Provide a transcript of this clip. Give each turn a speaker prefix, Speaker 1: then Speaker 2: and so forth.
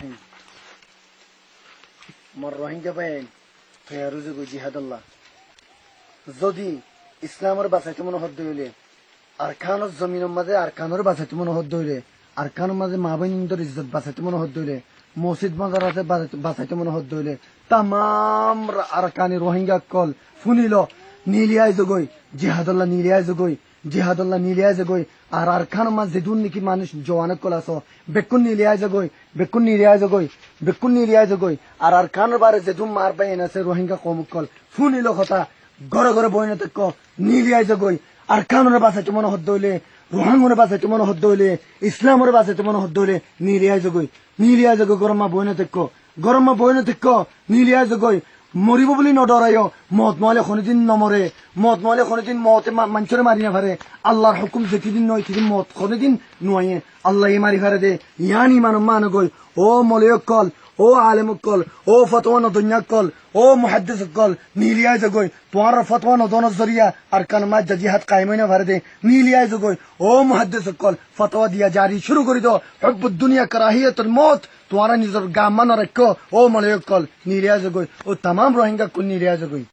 Speaker 1: الرحيم مر روহিঙ্গা বাইন ফেরুজে গো জিহাদাল্লাহ যদি ইসলামের বাঁচাইতে মনে হদ হইলে আরকানুজ জমিনের মাঝে আরকানুর বাঁচাইতে মনে হদ হইলে আরকানুর মাঝে মা বোনদের ইজ্জত বাঁচাইতে মনে হদ হইলে মসজিদ মাজারাতে বাঁচাইতে মনে হদ হইলে তামাম আরকানি রোহিঙ্গা কল ফুনিল নীলিয়ায় জগই জিহাদাল্লাহ নীলিয়ায় জগই জিহাদাল্লাহ নীলিয়ায় জগই আর আরকান মাঝে দুন নাকি মানুষ জওয়ানে কল আছো বেকুন নীলিয়ায় জগই বেকুন নীলিয়ায় জগই বেকুন নীলিয়ায় জগই আর আরকানের বারে যে দুম মার বাইন আছে রোহিঙ্গা কম কল ফুনিল কথা ঘরে ঘরে বইনে তক নীলিয়ায় জগই আরকানের বাঁচাইতে মনে হদ হইলে রোহিঙ্গনের বাঁচাইতে মনে হদ হইলে ইসলামের বাঁচাইতে মনে হদ হইলে নীলিয়ায় জগই গরমা বইনে তক গরমা বইনে তক নীলিয়ায় জগই মরিব বলি নডরাইও মত নহলে কোনদিন নমরে মত নহলে কোনদিন মতে মানুষরে মারি না পারে আল্লাহর হুকুম যেদিন নয় সেদিন মত কোনদিন নয় আল্লাহ মারি পারে দে ইয়ানি মান গই ও মলিয়কল ও আলেমকল ও ফতোয়া নদুনিয়াকল ও মুহাদ্দিসকল নীলিয়ায় জগই তোমার ফতোয়া নদন জরিয়া আর কানমা জিহাদ কায়েমইনা পারে দে নীলিয়ায় জগই ও মুহাদ্দিসকল ফতোয়া দিয়া জারি শুরু করি দো হুব্বুদ দুনিয়া কারাহিয়াতুল মউত তোমার নিজের গাম মান রাখো ও মলিয়কল নীলিয়ায় জগই ও तमाम रोहिंगा को नीलियाय जगई।